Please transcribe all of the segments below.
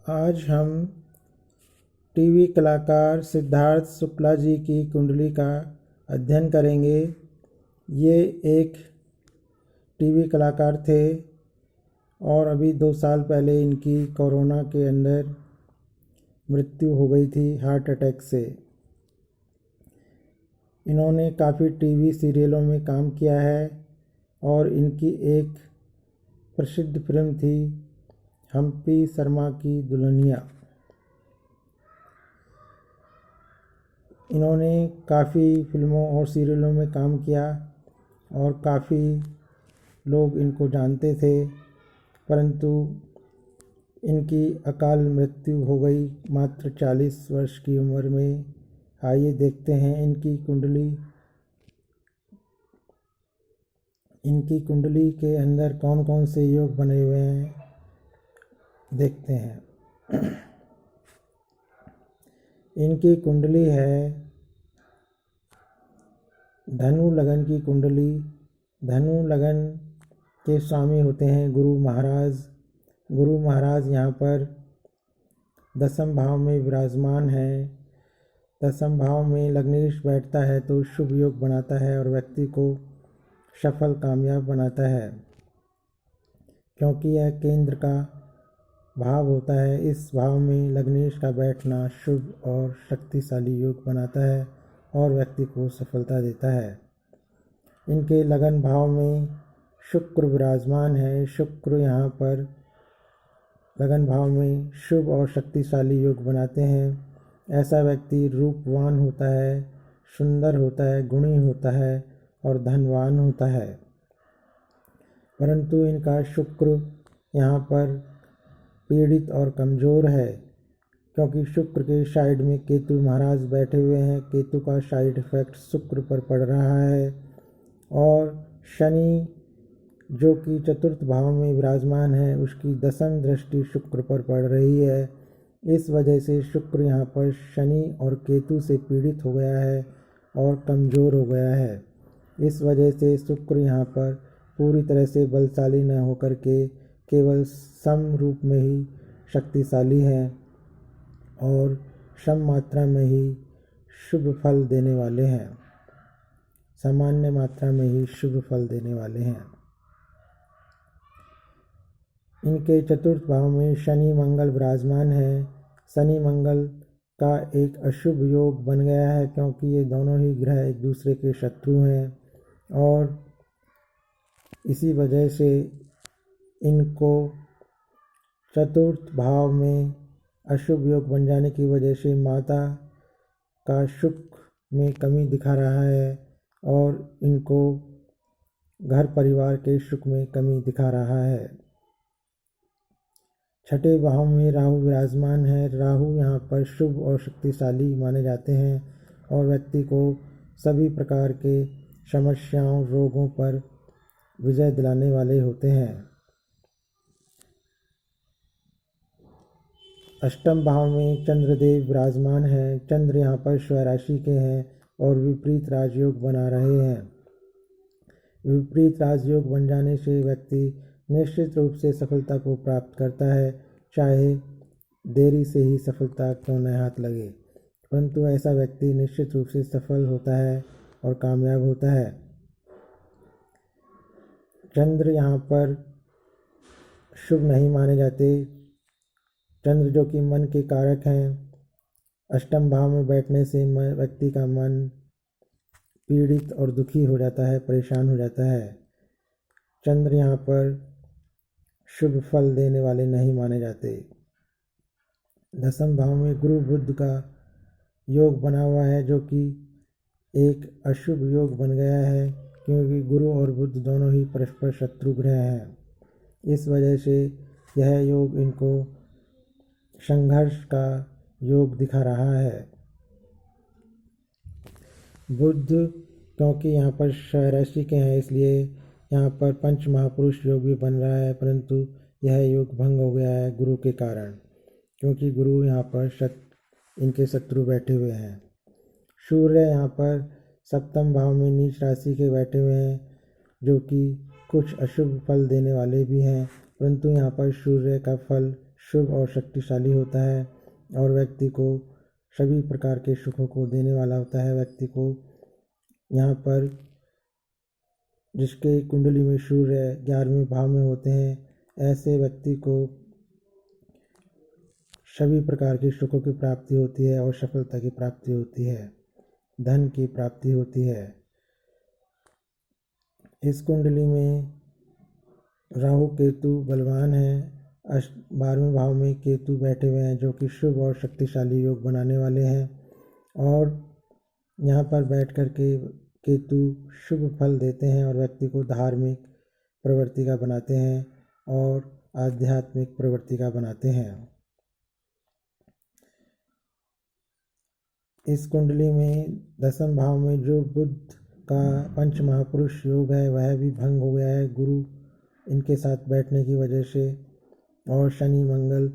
आज हम टीवी कलाकार सिद्धार्थ शुक्ला जी की कुंडली का अध्ययन करेंगे। ये एक टीवी कलाकार थे और अभी 2 साल पहले इनकी कोरोना के अंदर मृत्यु हो गई थी हार्ट अटैक से। इन्होंने काफ़ी टीवी सीरियलों में काम किया है और इनकी एक प्रसिद्ध फिल्म थी हम्पी शर्मा की दुल्हनिया। इन्होंने काफ़ी फिल्मों और सीरियलों में काम किया और काफ़ी लोग इनको जानते थे, परंतु इनकी अकाल मृत्यु हो गई मात्र 40 वर्ष की उम्र में। आइए देखते हैं इनकी कुंडली के अंदर कौन कौन से योग बने हुए हैं, देखते हैं। इनकी कुंडली है धनु लगन की कुंडली। धनु लगन के स्वामी होते हैं गुरु महाराज। गुरु महाराज यहाँ पर 10वें भाव में विराजमान है। 10वें भाव में लग्नेश बैठता है तो शुभ योग बनाता है और व्यक्ति को सफल कामयाब बनाता है, क्योंकि यह केंद्र का भाव होता है। इस भाव में लग्नेश का बैठना शुभ और शक्तिशाली योग बनाता है और व्यक्ति को सफलता देता है। इनके लगन भाव में शुक्र विराजमान है। शुक्र यहाँ पर लगन भाव में शुभ और शक्तिशाली योग बनाते हैं। ऐसा व्यक्ति रूपवान होता है, सुंदर होता है, गुणी होता है और धनवान होता है। परंतु इनका शुक्र यहाँ पर पीड़ित और कमज़ोर है, क्योंकि शुक्र के साइड में केतु महाराज बैठे हुए हैं। केतु का साइड इफेक्ट शुक्र पर पड़ रहा है और शनि जो कि 4th भाव में विराजमान है, उसकी 10वीं दृष्टि शुक्र पर पड़ रही है। इस वजह से शुक्र यहाँ पर शनि और केतु से पीड़ित हो गया है और कमज़ोर हो गया है। इस वजह से शुक्र यहाँ पर पूरी तरह से बलशाली न होकर के केवल सम रूप में ही शक्तिशाली है और सम मात्रा में ही शुभ फल देने वाले हैं, सामान्य मात्रा में ही शुभ फल देने वाले हैं। इनके 4th भाव में शनि मंगल विराजमान है। शनि मंगल का एक अशुभ योग बन गया है, क्योंकि ये दोनों ही ग्रह एक दूसरे के शत्रु हैं और इसी वजह से इनको 4th भाव में अशुभ योग बन जाने की वजह से माता का सुख में कमी दिखा रहा है और इनको घर परिवार के सुख में कमी दिखा रहा है। 6ठे भाव में राहु विराजमान है। राहु यहाँ पर शुभ और शक्तिशाली माने जाते हैं और व्यक्ति को सभी प्रकार के समस्याओं रोगों पर विजय दिलाने वाले होते हैं। 8वें भाव में चंद्रदेव विराजमान है। चंद्र यहाँ पर स्वराशि के हैं और विपरीत राजयोग बना रहे हैं। विपरीत राजयोग बन जाने से व्यक्ति निश्चित रूप से सफलता को प्राप्त करता है, चाहे देरी से ही सफलता क्यों न हाथ लगे, परंतु ऐसा व्यक्ति निश्चित रूप से सफल होता है और कामयाब होता है। चंद्र यहाँ पर शुभ नहीं माने जाते। चंद्र जो कि मन के कारक हैं, 8वें भाव में बैठने से व्यक्ति का मन पीड़ित और दुखी हो जाता है, परेशान हो जाता है। चंद्र यहाँ पर शुभ फल देने वाले नहीं माने जाते। 10वें भाव में गुरु बुध का योग बना हुआ है, जो कि एक अशुभ योग बन गया है, क्योंकि गुरु और बुध दोनों ही परस्पर शत्रु ग्रह हैं। इस वजह से यह योग इनको संघर्ष का योग दिखा रहा है। बुध क्योंकि यहाँ पर स्वराशि के हैं, इसलिए यहाँ पर पंच महापुरुष योग भी बन रहा है, परंतु यह योग भंग हो गया है गुरु के कारण, क्योंकि गुरु यहाँ पर इनके शत्रु बैठे हुए हैं। सूर्य यहाँ पर 7वें भाव में नीच राशि के बैठे हुए हैं, जो कि कुछ अशुभ फल देने वाले भी हैं, परंतु यहाँ पर सूर्य का फल शुभ और शक्तिशाली होता है और व्यक्ति को सभी प्रकार के सुखों को देने वाला होता है। व्यक्ति को यहाँ पर जिसके कुंडली में सूर्य 11वें भाव में होते हैं, ऐसे व्यक्ति को सभी प्रकार के सुखों की प्राप्ति होती है और सफलता की प्राप्ति होती है, धन की प्राप्ति होती है। इस कुंडली में राहु केतु बलवान है। 12वें भाव में केतु बैठे हुए हैं जो कि शुभ और शक्तिशाली योग बनाने वाले हैं और यहाँ पर बैठ कर के केतु शुभ फल देते हैं और व्यक्ति को धार्मिक प्रवृत्ति का बनाते हैं और आध्यात्मिक प्रवृत्ति का बनाते हैं। इस कुंडली में 10वें भाव में जो बुध का पंच महापुरुष योग है वह भी भंग हो गया है गुरु इनके साथ बैठने की वजह से और शनि मंगल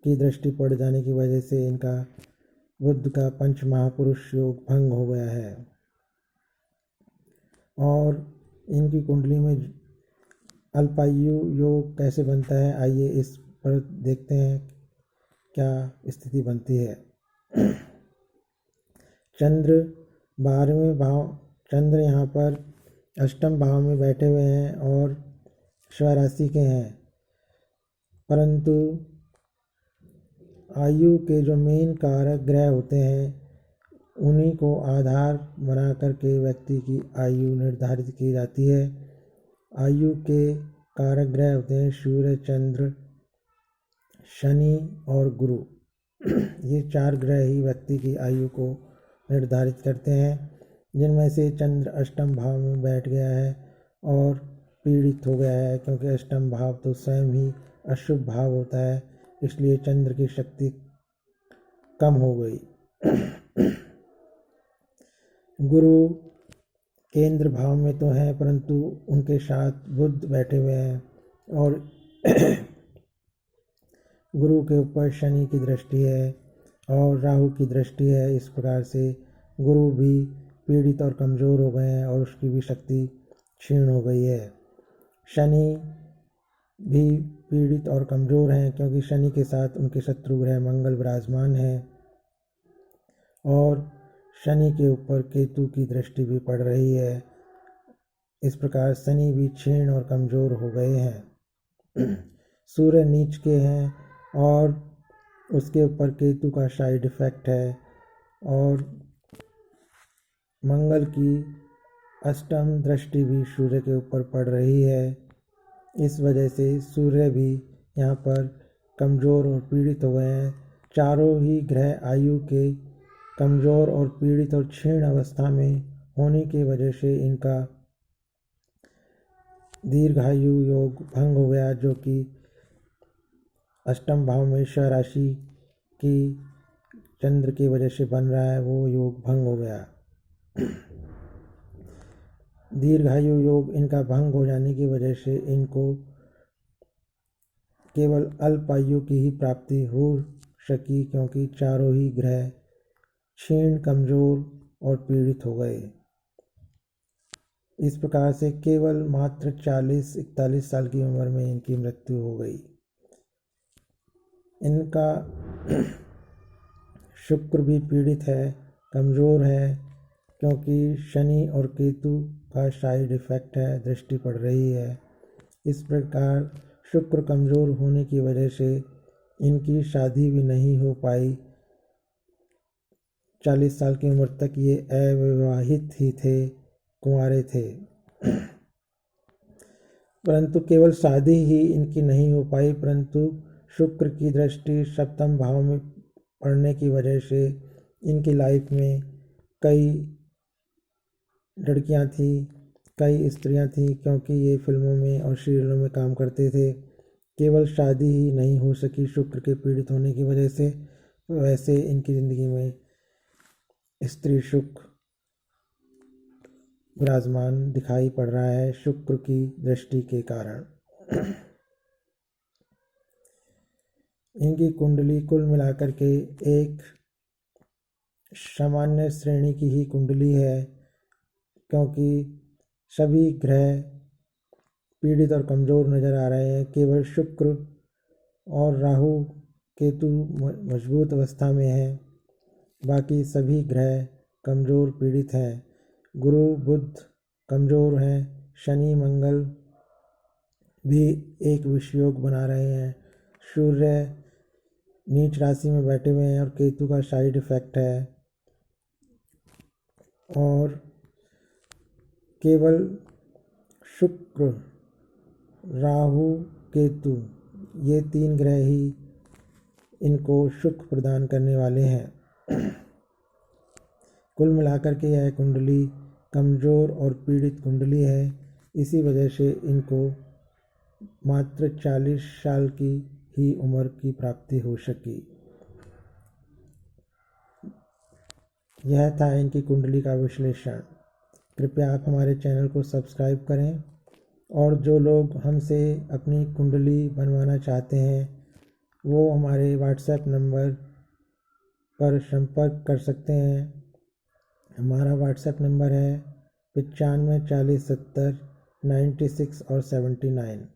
की दृष्टि पड़ जाने की वजह से इनका बुध का पंच महापुरुष योग भंग हो गया है और इनकी कुंडली में अल्पायु योग कैसे बनता है, आइए इस पर देखते हैं क्या स्थिति बनती है। चंद्र 12वें भाव, चंद्र यहाँ पर अष्टम भाव में बैठे हुए हैं और स्वराशि के हैं, परंतु आयु के जो मेन कारक ग्रह होते हैं उन्हीं को आधार बना करके व्यक्ति की आयु निर्धारित की जाती है। आयु के कारक ग्रह होते हैं सूर्य, चंद्र, शनि और गुरु। ये 4 ग्रह ही व्यक्ति की आयु को निर्धारित करते हैं, जिनमें से चंद्र अष्टम भाव में बैठ गया है और पीड़ित हो गया है, क्योंकि अष्टम भाव तो स्वयं ही अशुभ भाव होता है, इसलिए चंद्र की शक्ति कम हो गई। गुरु केंद्र भाव में तो है, परंतु उनके साथ बुध बैठे हुए हैं और गुरु के ऊपर शनि की दृष्टि है और राहु की दृष्टि है। इस प्रकार से गुरु भी पीड़ित और कमज़ोर हो गए हैं और उसकी भी शक्ति क्षीण हो गई है। शनि भी पीड़ित और कमज़ोर हैं, क्योंकि शनि के साथ उनके शत्रु ग्रह मंगल विराजमान है और शनि के ऊपर केतु की दृष्टि भी पड़ रही है। इस प्रकार शनि भी क्षीण और कमज़ोर हो गए हैं। सूर्य नीच के हैं और उसके ऊपर केतु का साइड इफेक्ट है और मंगल की अष्टम दृष्टि भी सूर्य के ऊपर पड़ रही है। इस वजह से सूर्य भी यहाँ पर कमज़ोर और पीड़ित हो गए हैं। चारों ही ग्रह आयु के कमज़ोर और पीड़ित और क्षीण अवस्था में होने की वजह से इनका दीर्घायु योग भंग हो गया, जो कि अष्टम भाव में स्वराशि की चंद्र की वजह से बन रहा है, वो योग भंग हो गया। दीर्घायु योग इनका भंग हो जाने की वजह से इनको केवल अल्प आयु की ही प्राप्ति हो सकी, क्योंकि चारों ही ग्रह क्षीण, कमज़ोर और पीड़ित हो गए। इस प्रकार से केवल मात्र 40-41 साल की उम्र में इनकी मृत्यु हो गई। इनका शुक्र भी पीड़ित है, कमज़ोर है, क्योंकि शनि और केतु का साइड इफ़ेक्ट है, दृष्टि पड़ रही है। इस प्रकार शुक्र कमज़ोर होने की वजह से इनकी शादी भी नहीं हो पाई। 40 साल की उम्र तक ये अविवाहित ही थे, कुंवारे थे। परंतु केवल शादी ही इनकी नहीं हो पाई, परंतु शुक्र की दृष्टि सप्तम भाव में पड़ने की वजह से इनकी लाइफ में कई लड़कियां थी, कई स्त्रियां थी, क्योंकि ये फिल्मों में और सीरियलों में काम करते थे। केवल शादी ही नहीं हो सकी शुक्र के पीड़ित होने की वजह से। वैसे इनकी ज़िंदगी में स्त्री सुख विराजमान दिखाई पड़ रहा है शुक्र की दृष्टि के कारण। इनकी कुंडली कुल मिलाकर के एक सामान्य श्रेणी की ही कुंडली है, क्योंकि सभी ग्रह पीड़ित और कमज़ोर नज़र आ रहे हैं। केवल शुक्र और राहु केतु मजबूत अवस्था में है। बाकी सभी ग्रह कमज़ोर पीड़ित हैं। गुरु बुध कमज़ोर हैं। शनि मंगल भी एक विषयोग बना रहे हैं। सूर्य नीच राशि में बैठे हुए हैं और केतु का साइड इफेक्ट है। और केवल शुक्र, राहु, केतु ये 3 ग्रह ही इनको सुख प्रदान करने वाले हैं। कुल मिलाकर के यह कुंडली कमज़ोर और पीड़ित कुंडली है। इसी वजह से इनको मात्र 40 साल की ही उम्र की प्राप्ति हो सकी। यह था इनकी कुंडली का विश्लेषण। कृपया आप हमारे चैनल को सब्सक्राइब करें और जो लोग हमसे अपनी कुंडली बनवाना चाहते हैं वो हमारे व्हाट्सएप नंबर पर संपर्क कर सकते हैं। हमारा व्हाट्सएप नंबर है 95 40 70 96 और 79।